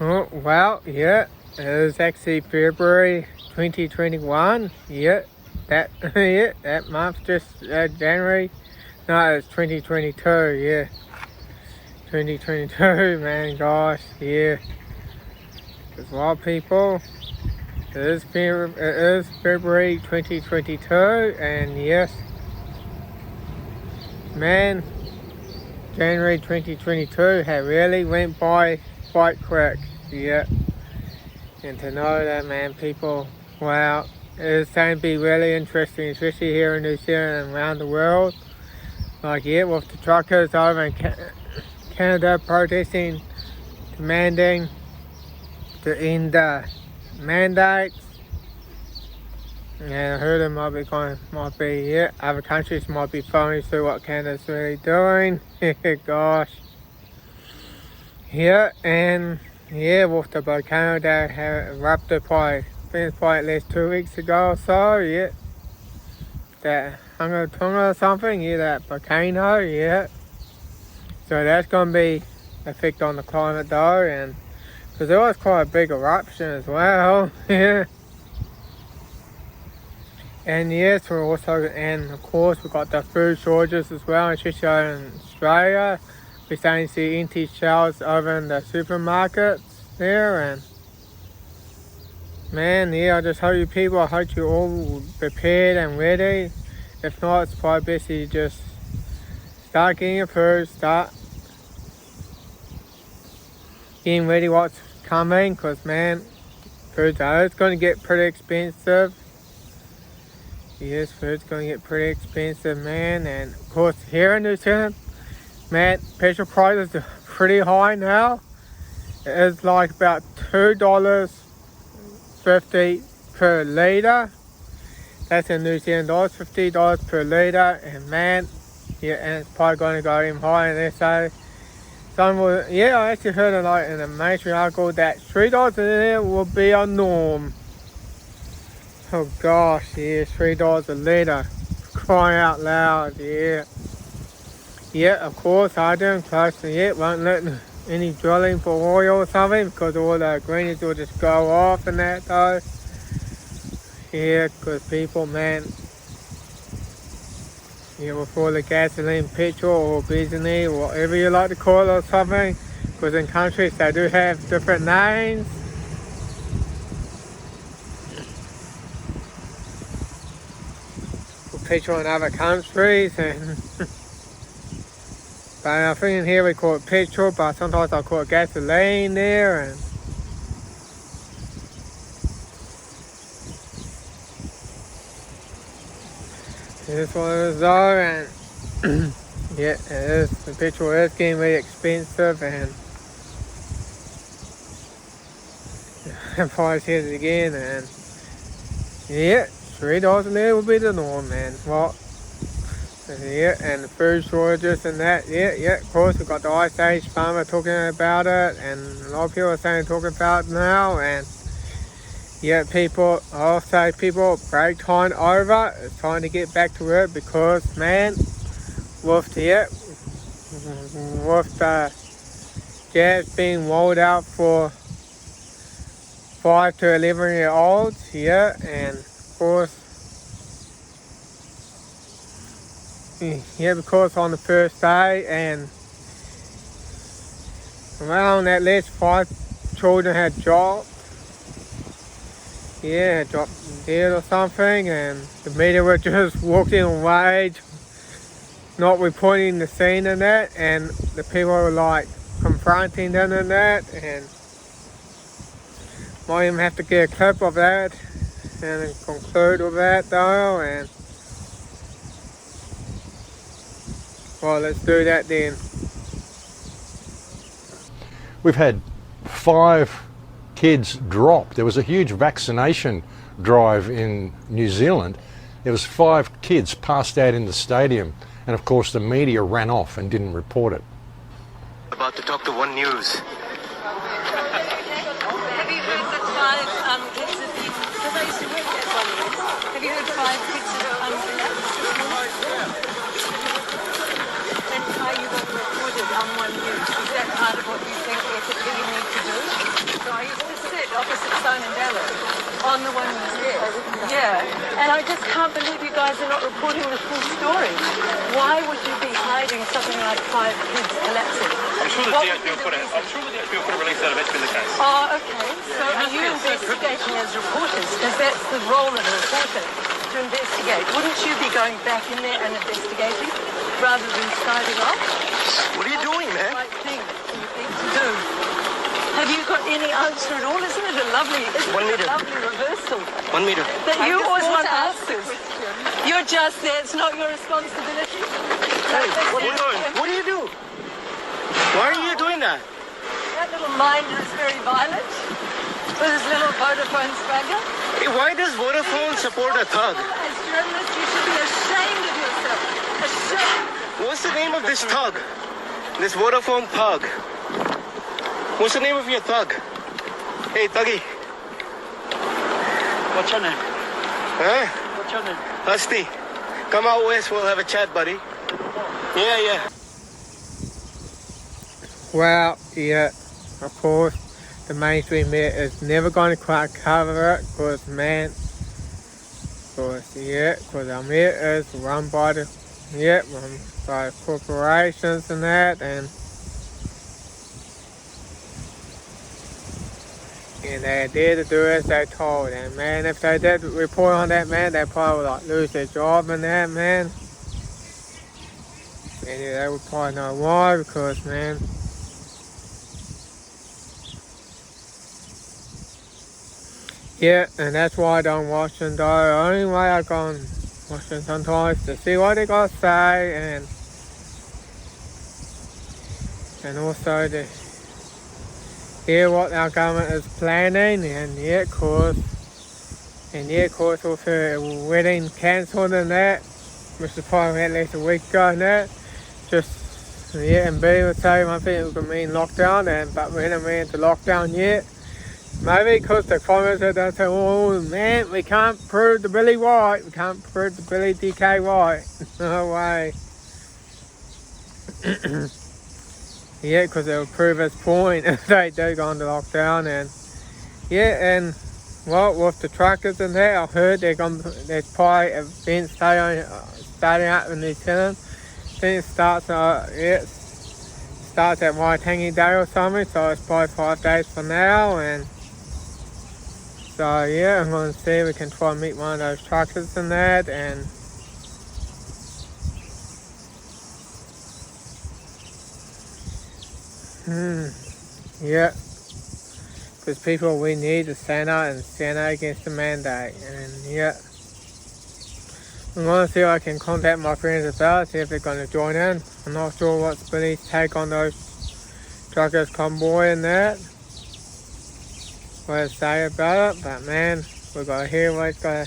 Oh, well, yeah, it was actually February 2021. Yeah, that yeah, that month just January. No, it's 2022. Yeah, 2022. Man, gosh, yeah. There's a lot of people. It is February 2022, and yes, man, January 2022 had really went by quite quick. Yeah. And to know that, man, people, wow, it's going to be really interesting, especially here in New Zealand and around the world. Like, yeah, with the truckers over in Canada protesting, demanding to end mandates. And I heard it yeah, other countries might be following through what Canada's really doing. Gosh. Yeah, and yeah, with the volcano that had erupted probably at least 2 weeks ago or so, yeah. That Hunga or something, yeah, that volcano, yeah. So that's going to be effect on the climate though, and because there was quite a big eruption as well, yeah. And yes, we're also, and of course we've got the food shortages as well, especially in Australia. We're starting to see empty shelves over in the supermarkets there, and man, yeah, I just hope you people, I hope you all prepared and ready. If not, it's probably best you just start getting your food, start getting ready what's coming, because man, food's going to get pretty expensive. Yes, food's going to get pretty expensive, man. And of course, here in New Zealand, man, petrol prices are pretty high now. It's like about $2.50 per litre. That's in New Zealand dollars, $50 per litre. And man, yeah, and it's probably going to go even higher. And they say, yeah, I actually heard in a mainstream article that $3 a litre will be a norm. Oh gosh, yeah, $3 a litre. Crying out loud, yeah. Yeah, of course, I don't close to it. Won't let any drilling for oil or something because all the greenies will just go off and that though. Yeah, because people, man, yeah, with all the gasoline, petrol or benzene or whatever you like to call it or something, because in countries they do have different names. Petrol in other countries, and but I think in here we call it petrol, but sometimes I call it gasoline there, and it is what it is though, and yeah, it is. The petrol is getting really expensive, and the price hit it again, and yeah, $3 a litre will be the norm, man. Well, yeah, and the food shortages and that, yeah, of course, we've got the Ice Age farmer talking about it, and a lot of people are talking about it now, and yeah, I'll say people, break time over, it's time to get back to work, because, man, with the jabs being rolled out for 5 to 11-year-olds, yeah, and of course, yeah, because on the first day, and around at least 5 children had dropped. Yeah, dropped dead or something, and the media were just walking away, not reporting the scene and that, and the people were like confronting them and that, and might even have to get a clip of that and conclude with that though, and well, let's do that then. We've had 5 kids drop. There was a huge vaccination drive in New Zealand. There was 5 kids passed out in the stadium, and of course the media ran off and didn't report it. About to talk to One News. Have you heard that 5 kids have been, because I used to work at One News, have you heard 5 kids have and how you got reported on One News? Is that part of what you think ethically you need to do? on the one news. Yeah. And I just can't believe you guys are not reporting the full story. Why would you be hiding something like 5 kids collapsing? I'm sure the What DFP would be the reason? will put a release out eventually in the case. Oh, okay. So are you investigating as reporters? Because that's the role of a reporter, to investigate. Wouldn't you be going back in there and investigating rather than siding off? What are you doing, That's the man? right thing you think to do. Have you got any answer at all? Isn't it a lovely, lovely reversal? 1 meter. That you always want answers. You're just there. It's not your responsibility. Hey, what are you doing? What do you do? Why are you doing that? That little minder is very violent with his little Vodafone swagger. Hey, why does Vodafone support a thug? As journalists, you should be ashamed of yourself. Ashamed. What's the name of this thug? This Vodafone thug. What's the name of your thug? Hey, thuggy. What's your name? Huh? What's your name? Husty. Come out west, we'll have a chat, buddy. Yeah. Well, yeah, of course, the mainstream media is never going to quite cover it because, man, because our media is run by corporations and that, and they're there to do as they're told. And man, if they did report on that, man, they probably would like lose their job and that, man. And yeah, they would probably know why, because, man, yeah, and that's why I don't watch them, though. The only way I go and watch them sometimes to see what they got to say, and also to hear what our government is planning, and yeah, of course, with her wedding cancelled and that, which is probably at least a week ago and that, and B would say one thing it would mean lockdown, but we haven't been into lockdown yet. Maybe because the comments are say, oh man, we can't prove the Billy White, we can't prove the Billy T.K. White. No way. Yeah, because it will prove his point if they do go into lockdown. And well, with the truckers and that, I heard there's probably events starting out in New Zealand. I think it starts at Waitangi Day or something, so it's probably 5 days from now. And so yeah, I'm going to see if we can try and meet one of those truckers and that. And yeah, because people, we need to stand out against the mandate. And yeah, I'm going to see if I can contact my friends about, see if they're going to join in. I'm not sure what's Billy's take on those truckers convoy and that, what to say about it, but man, we've got to hear what it's got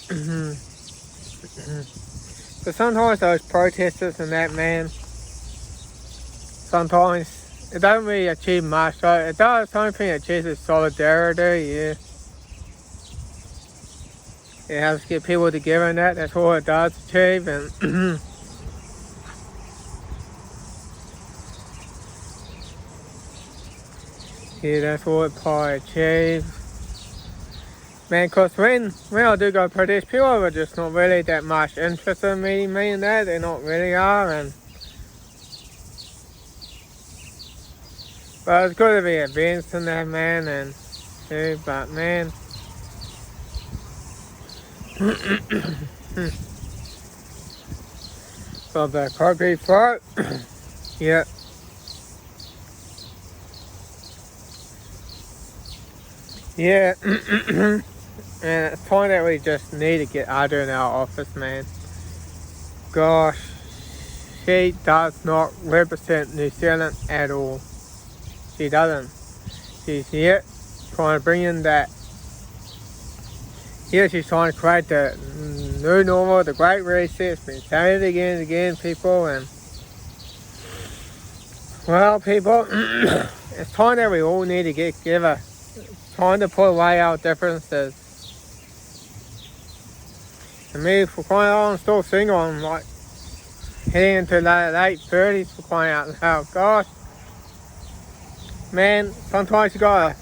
to. But sometimes those protesters and that, man, sometimes it doesn't really achieve much. So it does something that achieves solidarity, yeah. It helps get people together and that. That's what it does achieve. And yeah, that's what it probably achieves. Man, because when I do go protest, people are just not really that much interested in meeting me and that. They not really are. But it's good to be events and that, man. And yeah, but man. So the concrete part, yeah. Yeah, and it's time that we just need to get Ada in our office, man. Gosh, she does not represent New Zealand at all. She doesn't. She's here trying to bring in that. Here she's trying to create the new normal, the great reset. It's been saying it again and again, people. And well, people, it's time that we all need to get together. It's time to put away our differences. And me, for crying out loud, I'm still single. I'm like heading into the late 30s, for crying out loud. Gosh, man, sometimes you gotta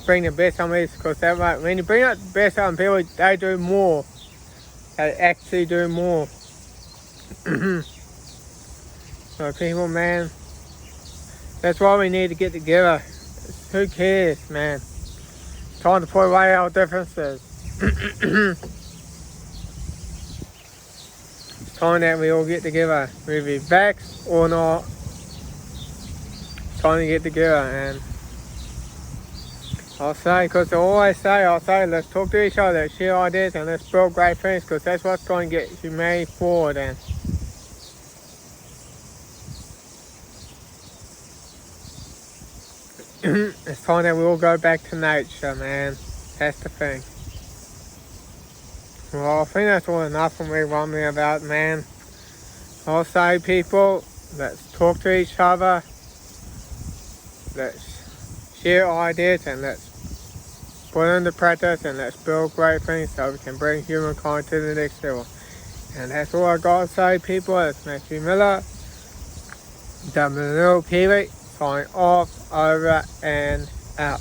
bring the best on these, because that way, when you bring out the best on people, they do more. They actually do more. So people, man, that's why we need to get together. Who cares, man? It's time to put away our differences. It's time that we all get together, whether we vax or not. It's time to get together, and I'll say, because I'll say, let's talk to each other, let's share ideas, and let's build great things, because that's what's going to get humanity forward. And it's time that we all go back to nature, man. That's the thing. Well, I think that's all enough for me rambling about, man. I'll say, people, let's talk to each other. Let's share ideas, and let's put into practice, and let's build great things so we can bring humankind to the next level. And that's all I got to say, people. It's Matthew Miller, W. Peely, signing off, over and out.